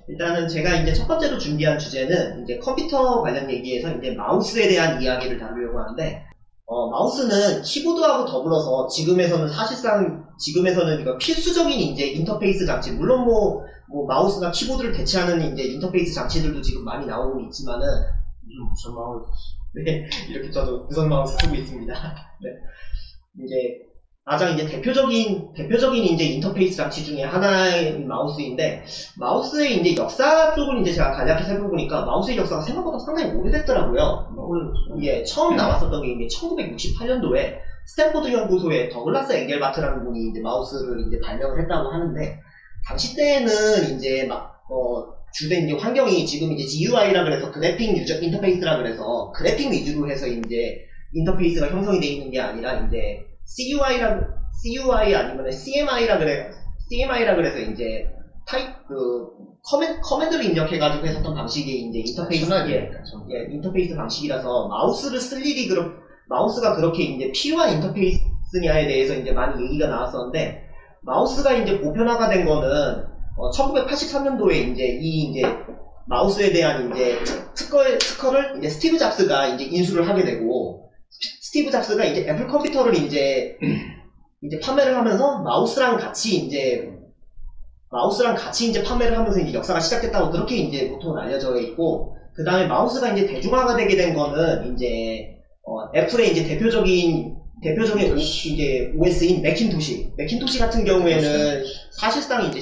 일단은 제가 이제 첫 번째로 준비한 주제는 이제 컴퓨터 관련 얘기에서 이제 마우스에 대한 이야기를 다루려고 하는데, 마우스는 키보드하고 더불어서 지금에서는 이거 필수적인 이제 인터페이스 장치, 물론 뭐 마우스나 키보드를 대체하는 이제 인터페이스 장치들도 지금 많이 나오고 있지만은, 무슨 마우스? 네, 이렇게 저도 무선 마우스 쓰고 있습니다. 네. 이제 가장 이제 대표적인 이제 인터페이스 장치 중에 하나인 마우스인데, 마우스의 이제 역사 쪽을 이제 제가 간략히 살펴보니까 마우스의 역사가 생각보다 상당히 오래됐더라고요. 이게 처음 나왔었던 게 이제 1968년도에 스탠포드 연구소의 더글라스 엥겔바트라는 분이 이제 마우스를 이제 발명을 했다고 하는데, 당시 때는 이제 주된 이제 환경이 지금 이제 GUI라 그래서 그래픽 유저 인터페이스라 그래서 그래픽 위주로 해서 이제 인터페이스가 형성이 되어 있는 게 아니라 이제 CUI 아니면 CMI라 그래서 이제 커맨드를 입력해가지고 했었던 방식의 이제 인터페이스 방식이라서 마우스가 그렇게 이제 필요한 인터페이스냐에 대해서 이제 많이 얘기가 나왔었는데, 마우스가 이제 보편화가 된 거는 1983년도에 이제 마우스에 대한 이제 특허를 이제 스티브 잡스가 이제 인수를 하게 되고, 스티브 잡스가 이제 애플 컴퓨터를 이제 판매를 하면서 마우스랑 같이 이제 판매를 하면서 이제 역사가 시작됐다고 그렇게 이제 보통 알려져 있고, 그 다음에 마우스가 이제 대중화가 되게 된 거는 이제 애플의 이제 대표적인 이제 OS인 맥킨토시 같은 경우에는 사실상 이제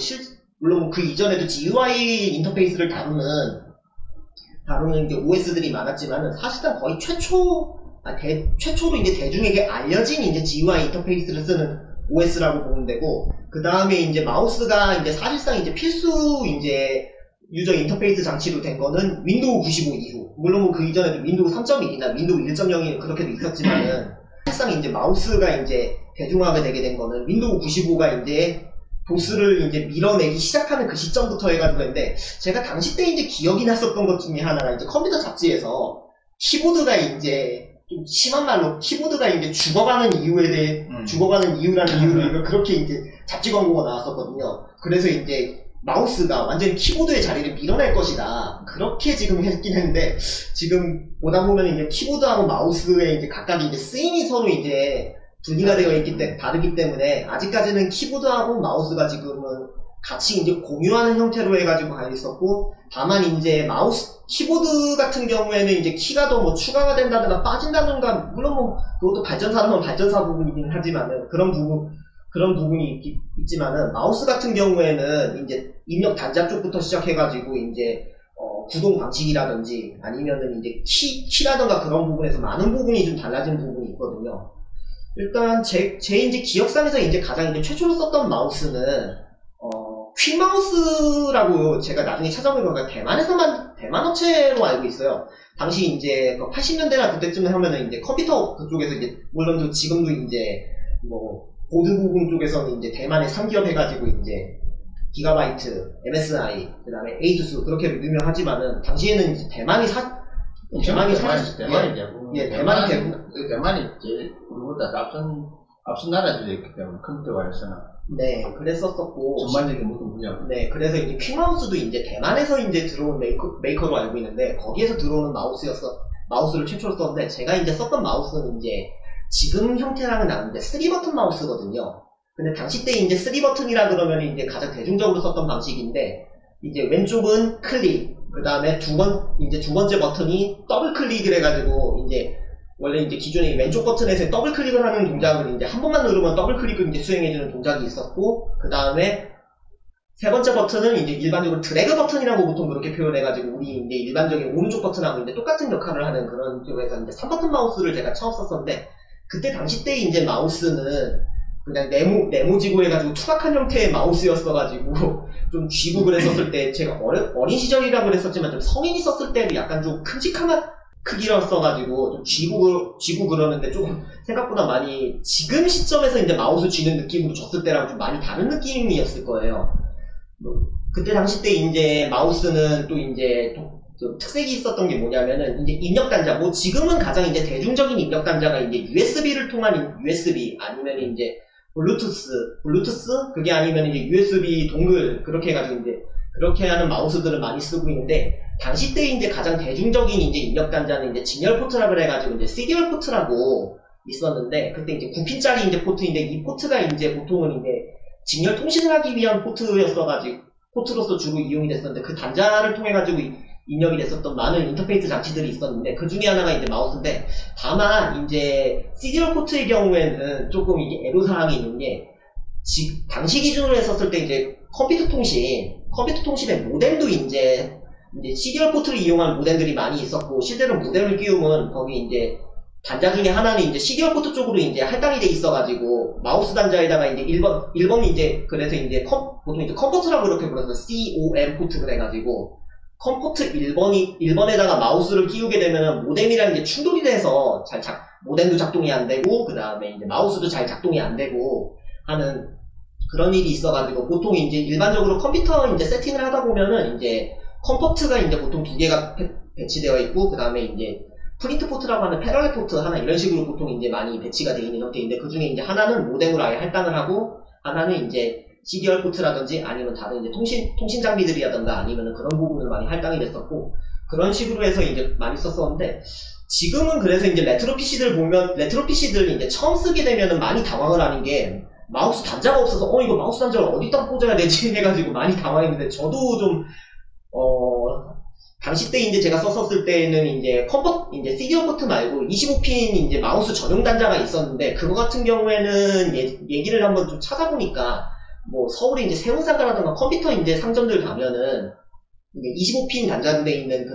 물론 그 이전에도 GUI 인터페이스를 다루는 이제 OS들이 많았지만은 사실상 거의 최초로 이제 대중에게 알려진 이제 GUI 인터페이스를 쓰는 OS라고 보면 되고, 그 다음에 이제 마우스가 이제 사실상 이제 필수 이제 유저 인터페이스 장치로 된 거는 윈도우 95 이후, 물론 그 이전에도 윈도우 3.1이나 윈도우 1.0이 그렇게도 있었지만은, 사실상 이제 마우스가 이제 대중화가 되게 된 거는 윈도우 95가 이제 도스를 이제 밀어내기 시작하는 그 시점부터 해가지고 했는데, 제가 당시 때 이제 기억이 났었던 것 중에 하나가 이제 컴퓨터 잡지에서 키보드가 이제 좀 심한 말로 키보드가 이제 죽어가는 이유라는 이유로 그렇게 이제 잡지 광고가 나왔었거든요. 그래서 이제 마우스가 완전히 키보드의 자리를 밀어낼 것이다, 그렇게 지금 했긴 했는데, 지금 보다 보면 이제 키보드하고 마우스의 이제 각각 이제 쓰임이 서로 이제 분리가 되어 있기 때문에 다르기 때문에 아직까지는 키보드하고 마우스가 지금은 같이 이제 공유하는 형태로 해가지고 가 있었고, 다만 이제 키보드 같은 경우에는 이제 키가 더 뭐 추가가 된다든가 빠진다든가, 물론 뭐 그것도 발전사는 발전사 부분이긴 하지만은 그런 부분이 있지만은, 마우스 같은 경우에는 이제 입력 단자 쪽부터 시작해가지고 이제 구동 방식이라든지 아니면은 이제 키라든가 그런 부분에서 많은 부분이 좀 달라진 부분이 있거든요. 일단 제 이제 기억상에서 이제 가장 이제 최초로 썼던 마우스는 퀵마우스라고 제가 나중에 찾아보니까 대만 업체로 알고 있어요. 당시 이제 80년대나 그때쯤 하면은 이제 컴퓨터 그쪽에서 이제 물론 지금도 이제 뭐 보드 부분 쪽에서는 이제 대만의 3기업 해가지고 이제 기가바이트, MSI, 그 다음에 에이수스 그렇게 유명하지만은, 당시에는 이제 대만이 대만이 제일 우리보다 앞선 나라들이었기 때문에 컴퓨터에서는. 네, 그랬었었고. 전반적인 모든 분야. 네, 그래서 이제 퀵마우스도 이제 대만에서 이제 들어온 메이커로 알고 있는데, 거기에서 들어오는 마우스를 최초로 썼는데, 제가 이제 썼던 마우스는 이제 지금 형태랑은 다른데 3버튼 마우스거든요. 근데 당시 때 이제 3버튼이라 그러면 이제 가장 대중적으로 썼던 방식인데, 이제 왼쪽은 클릭, 그 다음에 두 번째 버튼이 더블 클릭을 해가지고, 이제 원래 이제 기존에 왼쪽 버튼에서 더블 클릭을 하는 동작을 이제 한 번만 누르면 더블 클릭을 이제 수행해주는 동작이 있었고, 그 다음에 세 번째 버튼은 이제 일반적으로 드래그 버튼이라고 보통 그렇게 표현해가지고, 우리 이제 일반적인 오른쪽 버튼하고 이제 똑같은 역할을 하는 그런 쪽에서 이제 3버튼 마우스를 제가 처음 썼었는데, 그때 당시 때 이제 마우스는 그냥 네모지고 해가지고 투박한 형태의 마우스였어가지고 좀 쥐고 그랬었을 때, 제가 어린 시절이라고 그랬었지만 좀 성인이 썼을 때도 약간 좀 큼직한 크기였어가지고 좀 쥐고 그러는데, 조금 생각보다 많이 지금 시점에서 이제 마우스 쥐는 느낌으로 줬을 때랑 좀 많이 다른 느낌이었을 거예요. 그때 당시 때 이제 마우스는 또 이제 좀 특색이 있었던 게 뭐냐면은, 이제 입력 단자, 뭐 지금은 가장 이제 대중적인 입력 단자가 이제 USB를 통한 USB, 아니면 이제 블루투스, 그게 아니면 이제 USB 동글, 그렇게 해가지고 이제 그렇게 하는 마우스들을 많이 쓰고 있는데, 당시 때 이제 가장 대중적인 이제 입력 단자는 이제 직렬 포트라 그래가지고 이제 시리얼 포트라고 있었는데, 그때 이제 9핀짜리 이제 포트인데, 이 포트가 이제 보통은 이제 직렬 통신을 하기 위한 포트로서 주로 이용이 됐었는데, 그 단자를 통해가지고 입력이 됐었던 많은 인터페이스 장치들이 있었는데, 그 중에 하나가 이제 마우스인데, 다만 이제 시리얼 포트의 경우에는 조금 이게 애로사항이 있는 게, 당시 기준으로 했었을 때 이제 컴퓨터 통신의 모뎀도 이제 시리얼 포트를 이용한 모뎀들이 많이 있었고, 실제로 모뎀을 끼우면 거기 이제 단자 중에 하나는 이제 시리얼 포트 쪽으로 이제 할당이 돼 있어가지고, 마우스 단자에다가 이제 1번이 이제, 그래서 이제 보통 이제 컴포트라고 그렇게 불러서 COM 포트 그래가지고, 컴포트 1번에다가 마우스를 끼우게 되면은 모뎀이랑 이제 충돌이 돼서 모뎀도 작동이 안 되고, 그 다음에 이제 마우스도 잘 작동이 안 되고 하는 그런 일이 있어가지고, 보통 이제 일반적으로 컴퓨터 이제 세팅을 하다 보면은 이제 컴포트가 이제 보통 2개가 배치되어 있고, 그 다음에 이제 프린트 포트라고 하는 패러렐 포트 하나 이런 식으로 보통 이제 많이 배치가 되어 있는 형태인데, 그 중에 이제 하나는 모뎀으로 아예 할당을 하고, 하나는 이제 시리얼 포트라든지 아니면 다른 이제 통신 장비들이라든가 아니면 그런 부분을 많이 할당이 됐었고, 그런 식으로 해서 이제 많이 썼었는데, 지금은 그래서 이제 레트로 PC들 이제 처음 쓰게 되면은 많이 당황을 하는 게, 마우스 단자가 없어서 이거 마우스 단자를 어디다 꽂아야 되지 해가지고 많이 당황했는데, 저도 좀 당시 때 이제 제가 썼었을 때는 이제 이제 시리얼 포트 말고 25핀 이제 마우스 전용 단자가 있었는데, 그거 같은 경우에는 얘기를 한번 좀 찾아보니까, 뭐 서울에 이제 세운상가라든가 컴퓨터 이제 상점들 가면은 25핀 단자들에 있는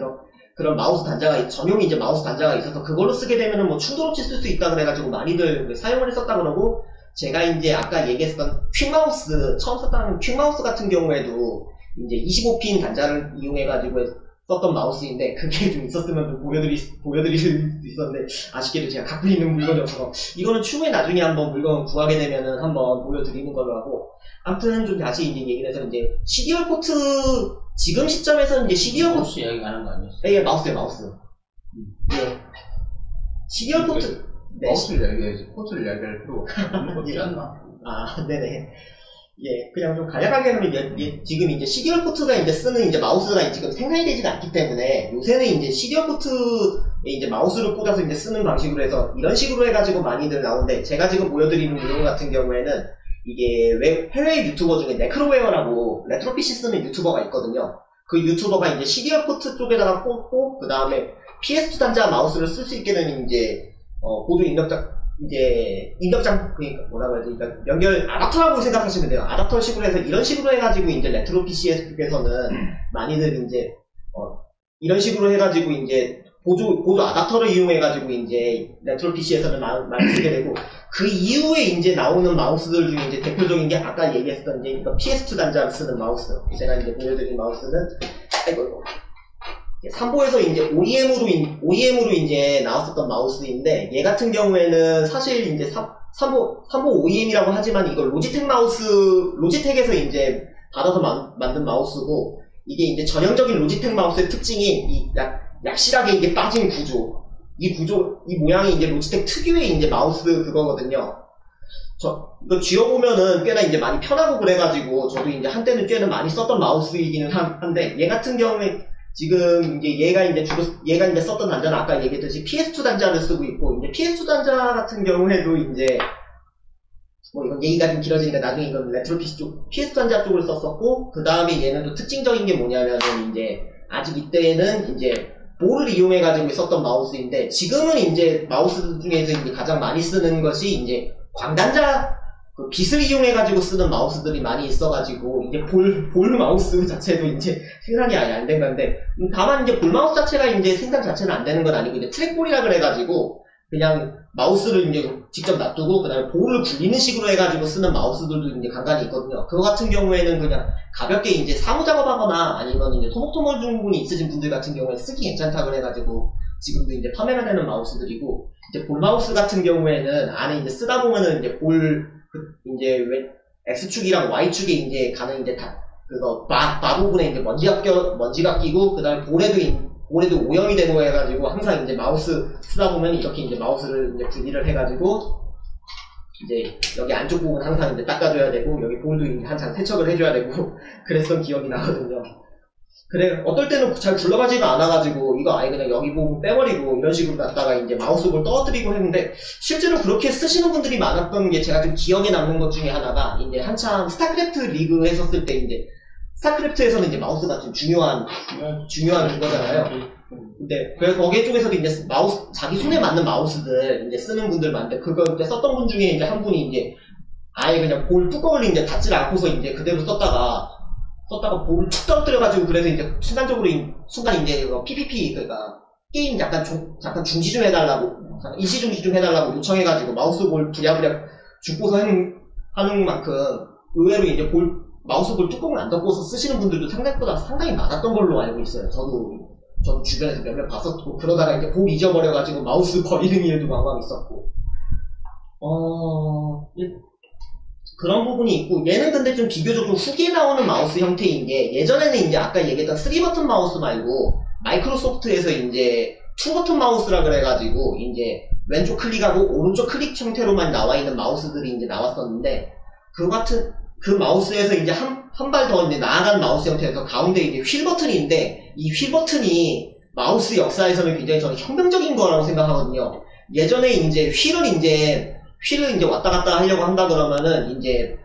그런 마우스 단자가 전용 이제 마우스 단자가 있어서, 그걸로 쓰게 되면은 뭐 충돌 없이 쓸 수 있다 그래가지고 많이들 사용을 했었다 그러고, 제가 이제 아까 얘기했던 퀵마우스, 처음 썼다는 퀵마우스 같은 경우에도 이제 25핀 단자를 이용해가지고 썼던 마우스인데, 그게 좀 있었으면 좀 보여드릴 수 있었는데, 아쉽게도 제가 갖고 있는 물건이 없어서, 이거는 추후에 나중에 한번 물건 구하게 되면은 한번 보여드리는 걸로 하고, 아무튼 좀 다시 이제 얘기를 해서 이제 시리얼 포트, 지금 시점에서는 이제 시리얼 포트. 마우스 이야기하는 거 아니었어요? 예, 마우스요, 마우스. 예. 시리얼 포트. 네. 마우스를 이야기해야지 포트를 이야기할 필요가 없지 않나? 아, 네네. 예, 그냥 좀 간략하게 하면 지금 이제 시리얼 포트가 이제 쓰는 이제 마우스가 지금 생산이 되지가 않기 때문에, 요새는 이제 시리얼 포트에 이제 마우스를 꽂아서 이제 쓰는 방식으로 해서 이런 식으로 해가지고 많이들 나오는데, 제가 지금 보여드리는 내용 같은 경우에는 이게 해외 유튜버 중에 네크로웨어라고 레트로 PC 쓰는 유튜버가 있거든요. 그 유튜버가 이제 시리얼 포트 쪽에다가 꽂고, 그 다음에 PS2 단자 마우스를 쓸 수 있게 되는 이제 보조 인덕장, 그러니까 뭐라고 해야 되니까 연결 아답터라고 생각하시면 돼요. 아답터 식으로 해서 이런 식으로 해가지고 이제 레트로 PC에서는 많이들 이제 이런 식으로 해가지고 이제 보조 아답터를 이용해가지고 이제 레트로 PC에서는 많이 쓰게 되고, 그 이후에 이제 나오는 마우스들 중에 이제 대표적인 게 아까 얘기했던 이제 PS2 단자를 쓰는 마우스. 제가 이제 보여드린 마우스는 이거 삼보에서 이제 OEM으로 이제 나왔었던 마우스인데, 얘 같은 경우에는 사실 이제 삼보 OEM이라고 하지만 이거 로지텍에서 이제 받아서 만든 마우스고, 이게 이제 전형적인 로지텍 마우스의 특징이 이 약실하게 이게 빠진 구조. 이 모양이 이제 로지텍 특유의 이제 마우스 그거거든요. 이거 쥐어보면은 꽤나 이제 많이 편하고 그래가지고, 저도 이제 한때는 꽤나 많이 썼던 마우스이기는 한데, 얘 같은 경우에 지금 이제 얘가 이제 썼던 단자는 아까 얘기했듯이 PS2 단자를 쓰고 있고, 이제 PS2 단자 같은 경우에도 이제 뭐 이건 얘기가 좀 길어지니까 나중에 이건 레트로 PC 쪽 PS2 단자 쪽을 썼었고, 그 다음에 얘는 또 특징적인 게 뭐냐면은 이제 아직 이때는 이제 볼을 이용해가지고 썼던 마우스인데, 지금은 이제 마우스 중에서 이제 가장 많이 쓰는 것이 이제 광단자, 빛을 이용해가지고 쓰는 마우스들이 많이 있어가지고, 이제 볼 마우스 자체도 이제 생산이 아예 안 된 건데, 다만 이제 볼 마우스 자체가 이제 생산 자체는 안 되는 건 아니고, 이제 트랙볼이라 그래가지고, 그냥 마우스를 이제 직접 놔두고, 그 다음에 볼을 굴리는 식으로 해가지고 쓰는 마우스들도 이제 간간히 있거든요. 그거 같은 경우에는 그냥 가볍게 이제 사무 작업하거나 아니면 이제 토목토목 증후군이 있으신 분들 같은 경우에 쓰기 괜찮다 그래가지고, 지금도 이제 판매가 되는 마우스들이고, 이제 볼 마우스 같은 경우에는 안에 이제 쓰다 보면은 이제 이제 X축이랑 Y축에 이제 가는 이제 그거 바 부분에 이제 먼지가 끼고, 그 다음에 볼에도 오염이 되고 해가지고, 항상 이제 마우스 쓰다 보면 이렇게 이제 마우스를 이제 분리를 해가지고 이제 여기 안쪽 부분 항상 이제 닦아줘야 되고 여기 볼도 이제 한참 세척을 해줘야 되고 그랬던 기억이 나거든요. 그래 어떨 때는 잘 굴러가지가 않아가지고 이거 아예 그냥 여기 부분 빼버리고 이런 식으로 갖다가 이제 마우스볼 떠뜨리고 했는데 실제로 그렇게 쓰시는 분들이 많았던 게 제가 좀 기억에 남는 것 중에 하나가 이제 한참 스타크래프트 리그 했었을 때 이제 스타크래프트에서는 이제 마우스가 좀 중요한 그거잖아요. 근데 그래서 거기 쪽에서도 이제 마우스 자기 손에 맞는 마우스들 이제 쓰는 분들 많은데 그거 그때 썼던 분 중에 이제 한 분이 이제 아예 그냥 볼 뚜껑을 이제 닫질 않고서 이제 그대로 썼다가 볼을 툭 떨어뜨려가지고 그래서 이제 순간 이제 PPP 그러니까 게임 약간 중지 좀 해달라고 일시 중지 좀 해달라고 요청해가지고 마우스볼 부랴부랴 죽고서 하는 만큼 의외로 이제 마우스볼 뚜껑을 안 덮고서 쓰시는 분들도 생각보다 상당히 많았던 걸로 알고 있어요. 저도 주변에서 몇몇 봤었고 그러다가 이제 볼 잊어버려가지고 마우스 버리는 일도 왕왕 있었고 그런 부분이 있고 얘는 근데 좀 비교적으로 후기에 나오는 마우스 형태인 게 예전에는 이제 아까 얘기했던 3버튼 마우스 말고 마이크로소프트에서 이제 2버튼 마우스라 그래가지고 이제 왼쪽 클릭하고 오른쪽 클릭 형태로만 나와 있는 마우스들이 이제 나왔었는데 그 마우스에서 이제 한 발 더 이제 나아간 마우스 형태에서 가운데 이제 휠 버튼인데 이 휠 버튼이 마우스 역사에서는 굉장히 저는 혁명적인 거라고 생각하거든요. 예전에 이제 휠을 이제 왔다 갔다 하려고 한다 그러면은 이제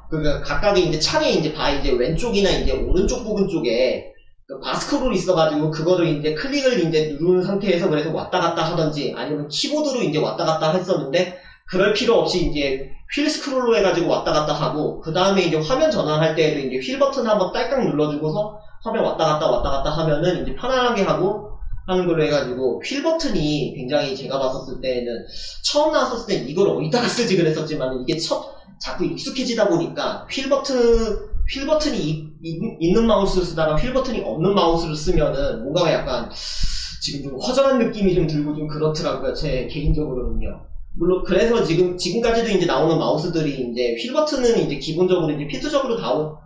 그러니까 각각의 이제 창에 이제 이제 왼쪽이나 이제 오른쪽 부분 쪽에 그 바스크롤이 있어가지고 그거를 이제 클릭을 이제 누르는 상태에서 그래서 왔다 갔다 하던지 아니면 키보드로 이제 왔다 갔다 했었는데 그럴 필요 없이 이제 휠 스크롤로 해가지고 왔다 갔다 하고 그 다음에 이제 화면 전환할 때에도 이제 휠 버튼 한번 딸깍 눌러주고서 화면 왔다 갔다 하면은 이제 편안하게 하는 걸로 해가지고 휠 버튼이 굉장히 제가 봤었을 때는 처음 나왔었을 때 이걸 어디다가 쓰지 그랬었지만 이게 자꾸 익숙해지다 보니까 휠 버튼이 있는 마우스를 쓰다가 휠 버튼이 없는 마우스를 쓰면은 뭔가 약간 지금 좀 허전한 느낌이 좀 들고 좀 그렇더라고요. 제 개인적으로는요. 물론 그래서 지금까지도 이제 나오는 마우스들이 이제 휠 버튼은 이제 기본적으로 이제 필수적으로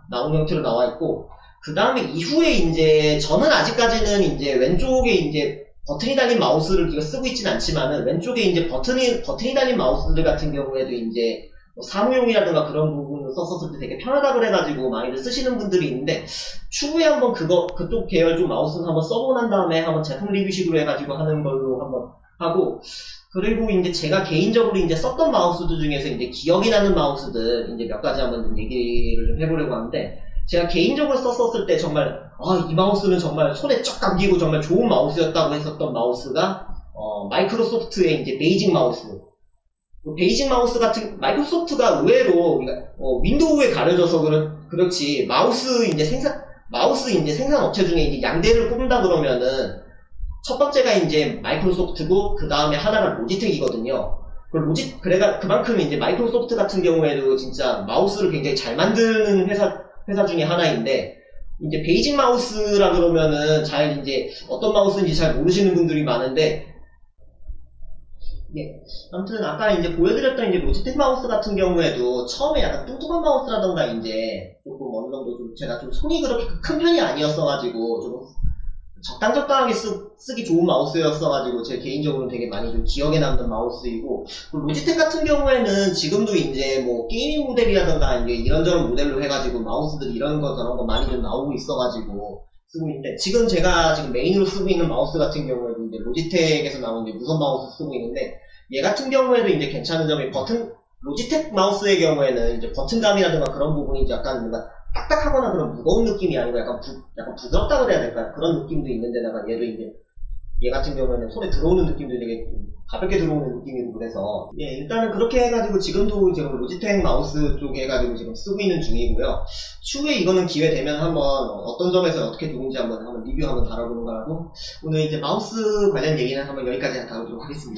나온 형태로 나와 있고 그 다음에 이후에 이제 저는 아직까지는 이제 왼쪽에 이제 버튼이 달린 마우스를 이거 쓰고 있진 않지만은 왼쪽에 이제 버튼이 달린 마우스들 같은 경우에도 이제 뭐 사무용이라든가 그런 부분을 썼었을 때 되게 편하다 그래가지고 많이들 쓰시는 분들이 있는데 추후에 한번 그쪽 계열 좀 마우스를 한번 써보고 난 다음에 한번 제품 리뷰식으로 해가지고 하는 걸로 한번 하고 그리고 이제 제가 개인적으로 이제 썼던 마우스들 중에서 이제 기억이 나는 마우스들 이제 몇 가지 한번 좀 얘기를 좀 해보려고 하는데 제가 개인적으로 썼었을 때 정말 이 마우스는 정말 손에 쫙 감기고 정말 좋은 마우스였다고 했었던 마우스가 마이크로소프트의 이제 베이직 마우스. 베이직 마우스 같은 마이크로소프트가 의외로 윈도우에 가려져서 그렇지 마우스 이제 생산 업체 중에 이제 양대를 꼽는다 그러면은 첫 번째가 이제 마이크로소프트고 그 다음에 하나가 로지텍이거든요. 그만큼 이제 마이크로소프트 같은 경우에도 진짜 마우스를 굉장히 잘 만드는 회사 중에 하나인데 이제 베이직 마우스라 그러면은 이제 어떤 마우스인지 잘 모르시는 분들이 많은데 아무튼 아까 이제 보여드렸던 이제 로지텍 마우스 같은 경우에도 처음에 약간 뚱뚱한 마우스라던가 이제 조금 어느 정도 좀 제가 좀 손이 그렇게 큰 편이 아니었어가지고 좀 적당하게 쓰기 좋은 마우스였어가지고 제 개인적으로는 되게 많이 좀 기억에 남는 마우스이고 로지텍 같은 경우에는 지금도 이제 뭐 게이밍 모델이라던가 이제 이런저런 모델로 해가지고 마우스들 이런 거 저런 거 많이 좀 나오고 있어가지고 쓰고 있는데 지금 제가 메인으로 쓰고 있는 마우스 같은 경우에도 이제 로지텍에서 나온 이제 무선 마우스 쓰고 있는데 얘 같은 경우에도 이제 괜찮은 점이 로지텍 마우스의 경우에는 이제 버튼감이라든가 그런 부분이 이제 약간 뭔가 딱딱하거나 그런 무거운 느낌이 아니고 약간 부드럽다 그래야 될까요? 그런 느낌도 있는데다가 얘 같은 경우에는 손에 들어오는 느낌도 되게 가볍게 들어오는 느낌이고 그래서 일단은 그렇게 해가지고 지금도 지금 로지텍 마우스 쪽에 해가지고 지금 쓰고 있는 중이고요. 추후에 이거는 기회 되면 한번 어떤 점에서 어떻게 좋은지 한번 리뷰 한번 다뤄보는 거라고 오늘 이제 마우스 관련 얘기는 한번 여기까지 다루도록 하겠습니다.